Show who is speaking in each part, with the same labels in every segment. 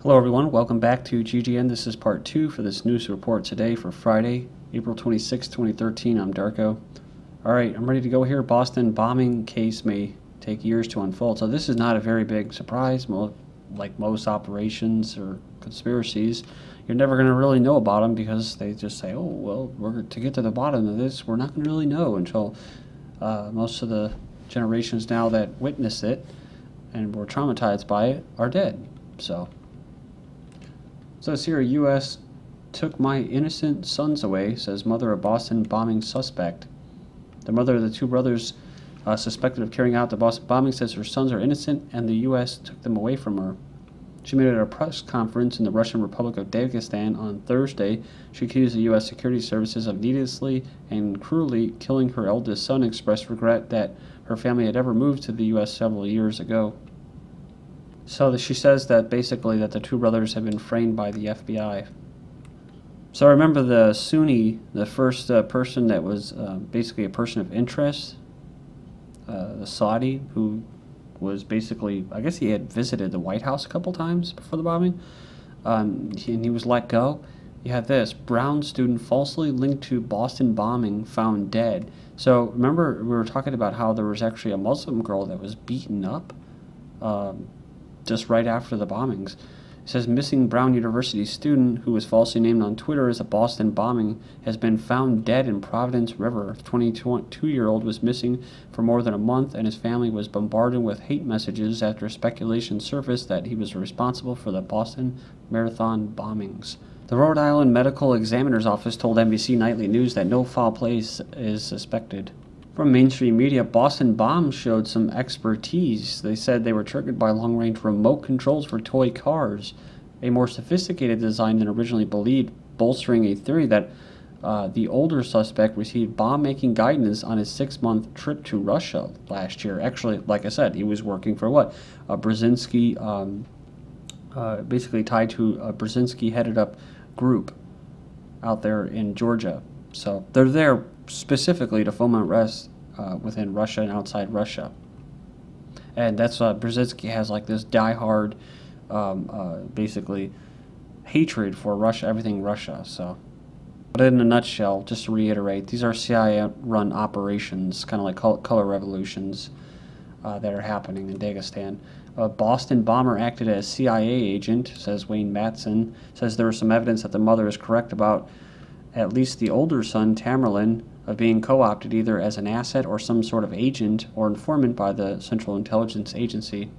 Speaker 1: Hello everyone, welcome back to GGN. This is part 2 for this news report today for Friday, April 26, 2013. I'm Darko. Alright, I'm ready to go here. Boston bombing case may take years to unfold. So this is not a very big surprise. Like most operations or conspiracies, you're never going to really know about them because they just say, oh, well, to get to the bottom of this, we're not going to really know until most of the generations now that witnessed it and were traumatized by it are dead. So says here, U.S. took my innocent sons away, says mother of Boston bombing suspect. The mother of the two brothers suspected of carrying out the Boston bombing says her sons are innocent and the U.S. took them away from her. She made it at a press conference in the Russian Republic of Dagestan on Thursday. She accused the U.S. security services of needlessly and cruelly killing her eldest son, expressed regret that her family had ever moved to the U.S. several years ago. So she says that basically that the two brothers have been framed by the FBI. So remember the Sunni, the first person that was basically a person of interest, the Saudi, who was basically, I guess he had visited the White House a couple times before the bombing, and he was let go. You had this, Brown student falsely linked to Boston bombing found dead. So remember we were talking about how there was actually a Muslim girl that was beaten up just right after the bombings. It says missing Brown University student who was falsely named on Twitter as a Boston bombing has been found dead in Providence River. The 22-year-old was missing for more than a month and his family was bombarded with hate messages after speculation surfaced that he was responsible for the Boston Marathon bombings. The Rhode Island Medical Examiner's Office told NBC Nightly News that no foul play is suspected. From mainstream media, Boston bombs showed some expertise. They said they were triggered by long-range remote controls for toy cars, a more sophisticated design than originally believed, bolstering a theory that the older suspect received bomb-making guidance on his 6-month trip to Russia last year. Actually, like I said, he was working for what? Brzezinski, basically tied to a Brzezinski-headed up group out there in Georgia. So they're there specifically to foment unrest within Russia and outside Russia. And that's Brzezinski has like this diehard basically hatred for Russia, everything Russia. So, but in a nutshell, just to reiterate, these are CIA-run operations, kind of like color revolutions that are happening in Dagestan. A Boston bomber acted as CIA agent, says Wayne Madsen. Says there was some evidence that the mother is correct about at least the older son, Tamerlan, of being co-opted either as an asset or some sort of agent or informant by the Central Intelligence Agency.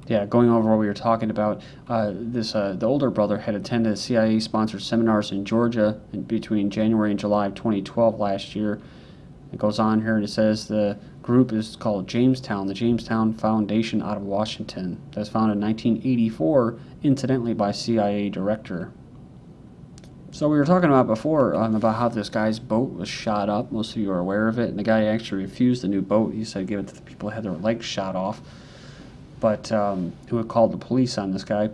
Speaker 1: Yeah, going over what we were talking about, the older brother had attended CIA-sponsored seminars in Georgia between January and July of 2012 last year. It goes on here and it says the group is called Jamestown, the Jamestown Foundation out of Washington. That was founded in 1984, incidentally by CIA director. So we were talking about before about how this guy's boat was shot up. Most of you are aware of it. And the guy actually refused the new boat. He said give it to the people who had their legs shot off. But who had called the police on this guy. It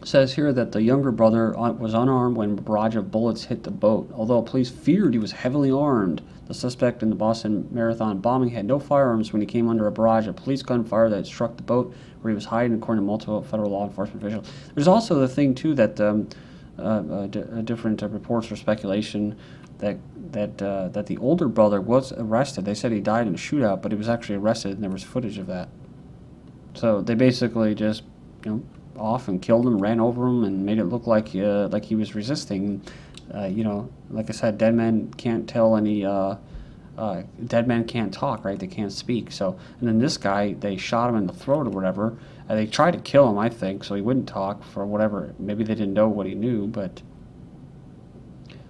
Speaker 1: says here that the younger brother was unarmed when a barrage of bullets hit the boat. Although police feared he was heavily armed, the suspect in the Boston Marathon bombing had no firearms when he came under a barrage of police gunfire that struck the boat where he was hiding, according to multiple federal law enforcement officials. There's also the thing, too, that different reports or speculation that the older brother was arrested. They said he died in a shootout, but he was actually arrested, and there was footage of that. So they basically just, off and killed him, ran over him, and made it look like he was resisting. Like I said, dead men can't tell any. Dead men can't talk, right? They can't speak. So, and then this guy, they shot him in the throat or whatever. They tried to kill him, I think, so he wouldn't talk for whatever. Maybe they didn't know what he knew, but.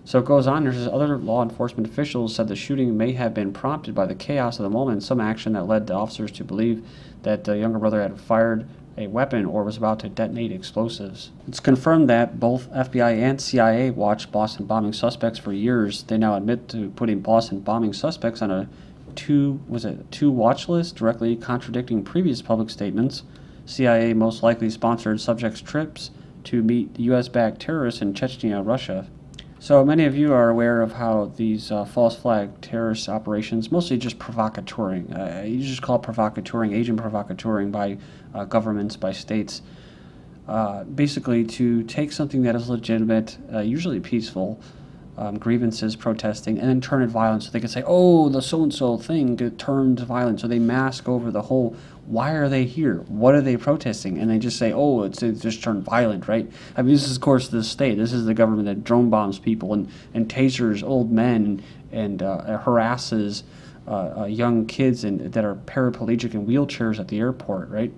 Speaker 1: So it goes on. There's other law enforcement officials said the shooting may have been prompted by the chaos of the moment and some action that led the officers to believe that the younger brother had fired a weapon or was about to detonate explosives. It's confirmed that both FBI and CIA watched Boston bombing suspects for years. They now admit to putting Boston bombing suspects on a two watch list, directly contradicting previous public statements. CIA most likely sponsored subjects' trips to meet U.S.-backed terrorists in Chechnya, Russia. So many of you are aware of how these false flag terrorist operations, mostly just provocateuring, you just call it provocateuring, agent provocateuring by governments, by states, basically to take something that is legitimate, usually peaceful, grievances, protesting, and then turn it violent. So they can say, oh, the so-and-so thing turned violent. So they mask over the whole, why are they here? What are they protesting? And they just say, oh, it's just turned violent, right? I mean, this is, of course, the state. This is the government that drone bombs people and tasers old men and harasses young kids that are paraplegic in wheelchairs at the airport, right?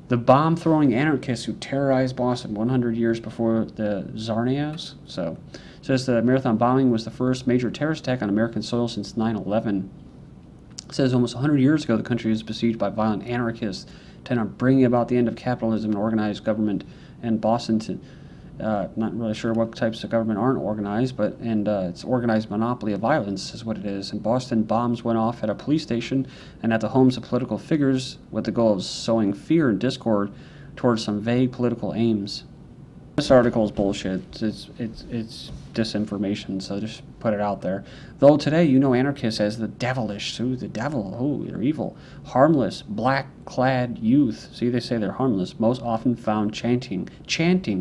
Speaker 1: The bomb-throwing anarchists who terrorized Boston 100 years before the Tsarnaevs. So, it says the marathon bombing was the first major terrorist attack on American soil since 9/11. It says almost 100 years ago, the country was besieged by violent anarchists, intent on bringing about the end of capitalism and organized government. And Boston, not really sure what types of government aren't organized, but it's organized monopoly of violence is what it is. In Boston, bombs went off at a police station and at the homes of political figures with the goal of sowing fear and discord towards some vague political aims. This article is bullshit. It's disinformation, so just put it out there. Though today you know anarchists as the devilish, the devil, they're evil, harmless, black-clad youth. See, they say they're harmless. Most often found chanting.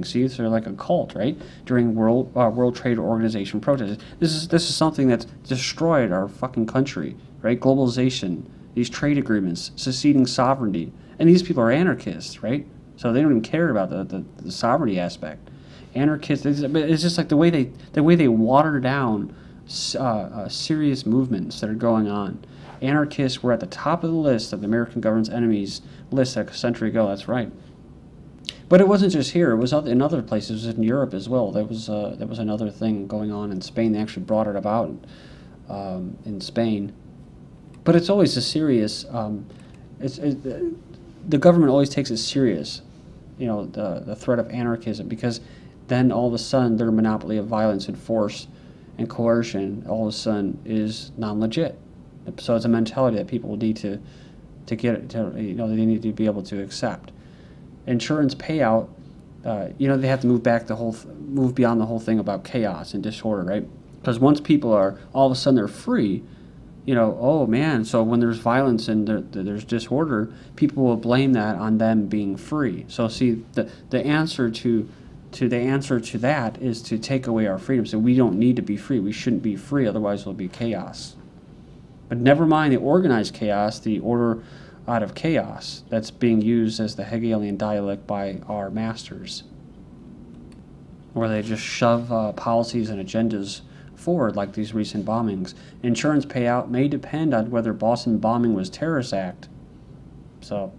Speaker 1: See, they're like a cult, right? During World Trade Organization protests. This is something that's destroyed our fucking country, right? Globalization, these trade agreements, seceding sovereignty, and these people are anarchists, right? So they don't even care about the sovereignty aspect. Anarchists, it's just like the way they water down serious movements that are going on. Anarchists were at the top of the list of the American government's enemies list a century ago. That's right. But it wasn't just here. It was in other places. It was in Europe as well. There was another thing going on in Spain. They actually brought it about in Spain. But it's always a serious. The government always takes it serious, you know, the threat of anarchism, because then all of a sudden their monopoly of violence and force and coercion all of a sudden is non-legit. So it's a mentality that people need to get to, you know, they need to be able to accept. Insurance payout, you know, they have to move beyond the whole thing about chaos and disorder, right? Because once people are all of a sudden they're free. You know, oh man, so when there's violence and there's disorder, people will blame that on them being free. So see, the answer to that is to take away our freedom. So we don't need to be free. We shouldn't be free, otherwise there'll be chaos. But never mind the organized chaos, the order out of chaos that's being used as the Hegelian dialect by our masters, where they just shove policies and agendas forward, like these recent bombings. Insurance payout may depend on whether Boston bombing was terrorist act. So,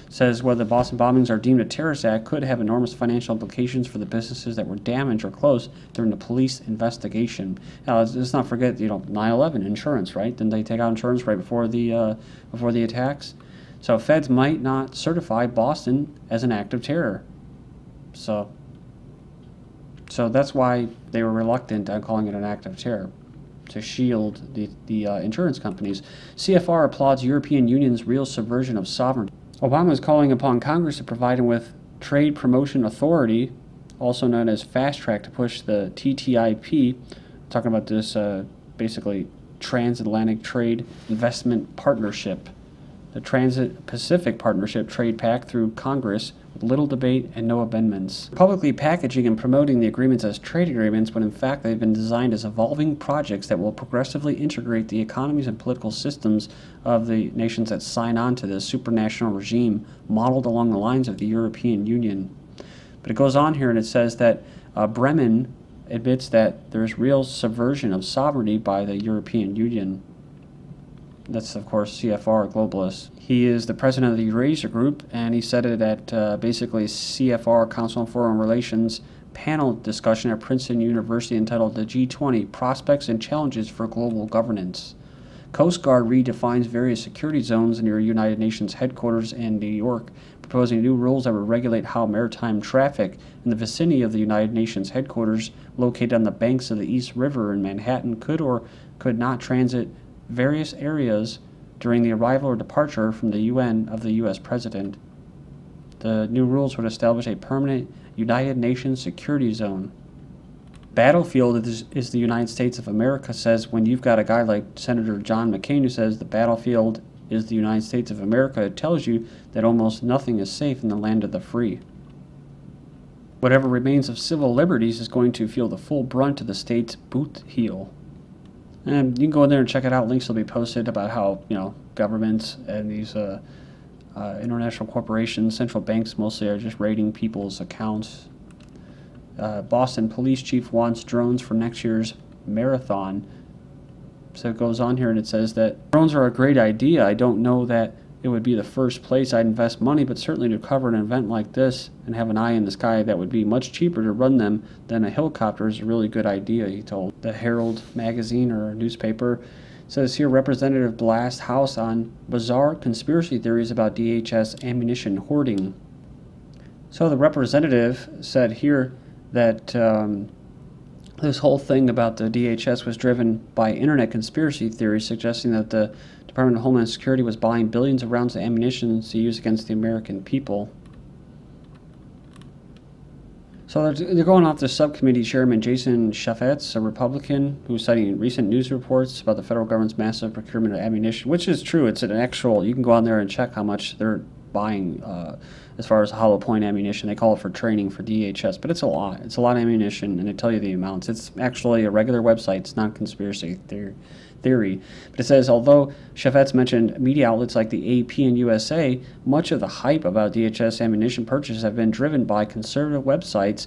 Speaker 1: says whether Boston bombings are deemed a terrorist act could have enormous financial implications for the businesses that were damaged or closed during the police investigation. Now, let's not forget, you know, 9/11 insurance, right? Didn't they take out insurance right before the attacks? So, feds might not certify Boston as an act of terror. So that's why they were reluctant on calling it an act of terror, to shield the insurance companies. CFR applauds European Union's real subversion of sovereignty. Obama is calling upon Congress to provide him with trade promotion authority, also known as fast track, to push the TTIP, talking about this basically transatlantic trade investment partnership, the Trans-Pacific Partnership Trade Pact, through Congress with little debate and no amendments. Publicly packaging and promoting the agreements as trade agreements when in fact they've been designed as evolving projects that will progressively integrate the economies and political systems of the nations that sign on to this supranational regime modeled along the lines of the European Union. But it goes on here and it says that Bremen admits that there's real subversion of sovereignty by the European Union. That's, of course, CFR, globalist. He is the president of the Eurasia Group, and he said it at basically CFR, Council on Foreign Relations, panel discussion at Princeton University entitled The G20, Prospects and Challenges for Global Governance. Coast Guard redefines various security zones near United Nations headquarters in New York, proposing new rules that would regulate how maritime traffic in the vicinity of the United Nations headquarters, located on the banks of the East River in Manhattan, could or could not transit various areas during the arrival or departure from the UN of the U.S. President. The new rules would establish a permanent United Nations security zone. Battlefield is the United States of America, says when you've got a guy like Senator John McCain who says the battlefield is the United States of America. It tells you that almost nothing is safe in the land of the free. Whatever remains of civil liberties is going to feel the full brunt of the state's boot heel. And you can go in there and check it out. Links will be posted about how, governments and these international corporations, central banks mostly, are just raiding people's accounts. Boston police chief wants drones for next year's marathon. So it goes on here and it says that drones are a great idea. I don't know that it would be the first place I'd invest money, but certainly to cover an event like this and have an eye in the sky, that would be much cheaper to run them than a helicopter is a really good idea, he told the Herald magazine or newspaper. It says here, Representative blasts House on bizarre conspiracy theories about DHS ammunition hoarding. So the representative said here that this whole thing about the DHS was driven by internet conspiracy theories suggesting that the Department of Homeland Security was buying billions of rounds of ammunition to use against the American people. So they're going off the subcommittee chairman Jason Chaffetz, a Republican, who's citing recent news reports about the federal government's massive procurement of ammunition, which is true. It's an actual, you can go on there and check how much they're buying as far as hollow point ammunition. They call it for training for DHS, but it's a lot. It's a lot of ammunition, and they tell you the amounts. It's actually a regular website. It's not conspiracy theory. But it says, although Chaffetz mentioned media outlets like the AP and USA, much of the hype about DHS ammunition purchases have been driven by conservative websites,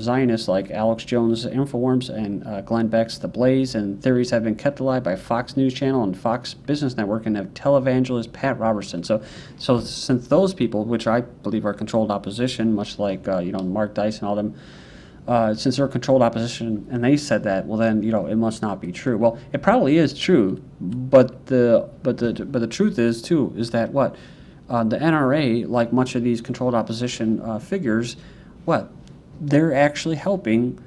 Speaker 1: Zionists like Alex Jones' Informs and Glenn Beck's The Blaze, and theories have been kept alive by Fox News Channel and Fox Business Network and televangelist Pat Robertson. So since those people, which I believe are controlled opposition, much like Mark Dice and all them, since they're controlled opposition and they said that, well then it must not be true. Well, it probably is true, but the truth is too is that the NRA, like much of these controlled opposition figures, they're actually helping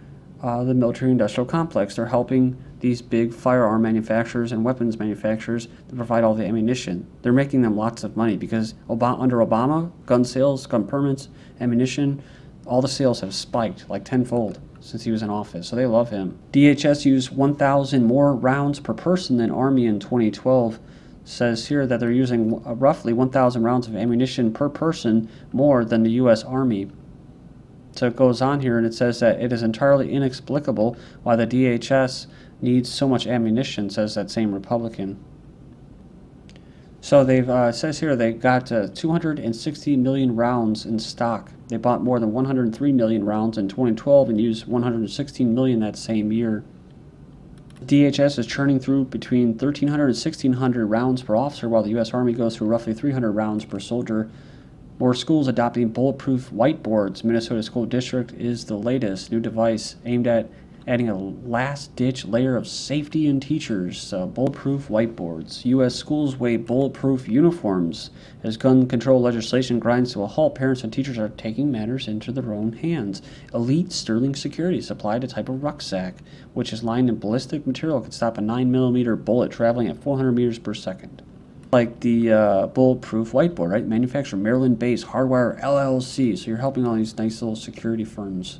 Speaker 1: the military-industrial complex. They're helping these big firearm manufacturers and weapons manufacturers to provide all the ammunition. They're making them lots of money because under Obama, gun sales, gun permits, ammunition, all the sales have spiked like tenfold since he was in office. So they love him. DHS used 1,000 more rounds per person than Army in 2012. Says here that they're using roughly 1,000 rounds of ammunition per person more than the U.S. Army. So it goes on here and it says that it is entirely inexplicable why the DHS needs so much ammunition, says that same Republican. So they've says here they got 260 million rounds in stock. They bought more than 103 million rounds in 2012 and used 116 million that same year. DHS is churning through between 1,300 and 1,600 rounds per officer, while the U.S. Army goes through roughly 300 rounds per soldier. More schools adopting bulletproof whiteboards. Minnesota School District is the latest new device aimed at adding a last-ditch layer of safety in teachers. Bulletproof whiteboards. U.S. schools weigh bulletproof uniforms. As gun control legislation grinds to a halt, parents and teachers are taking matters into their own hands. Elite Sterling Security supplied a type of rucksack, which is lined in ballistic material, can stop a 9mm bullet traveling at 400 meters per second. Like the bulletproof whiteboard, right? Manufacturer Maryland-based Hardwire LLC. So you're helping all these nice little security firms.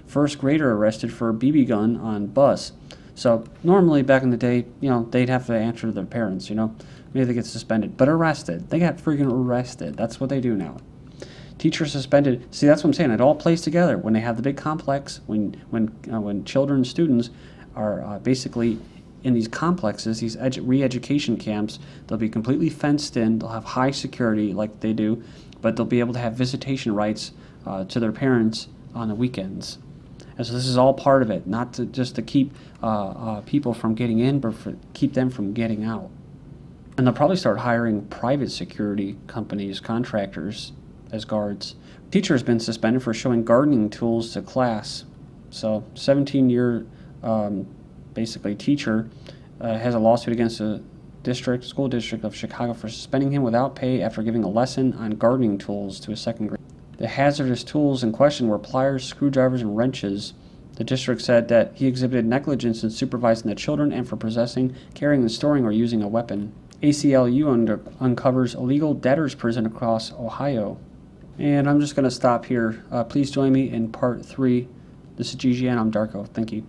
Speaker 1: First grader arrested for a BB gun on bus. So normally back in the day, they'd have to answer to their parents, Maybe they get suspended, but arrested. They got freaking arrested. That's what they do now. Teacher suspended. See, that's what I'm saying. It all plays together. When they have the big complex, when children, students are basically in these complexes, these re-education camps, they'll be completely fenced in. They'll have high security like they do, but they'll be able to have visitation rights to their parents on the weekends. And so this is all part of it, not just to keep people from getting in, but keep them from getting out. And they'll probably start hiring private security companies, contractors, as guards. Teacher has been suspended for showing gardening tools to class. So 17-year basically teacher has a lawsuit against the school district of Chicago for suspending him without pay after giving a lesson on gardening tools to a second grade. The hazardous tools in question were pliers, screwdrivers, and wrenches. The district said that he exhibited negligence in supervising the children and for possessing, carrying, and storing or using a weapon. ACLU uncovers illegal debtors prison across Ohio. And I'm just going to stop here. Please join me in part 3. This is GGN. I'm Darko. Thank you.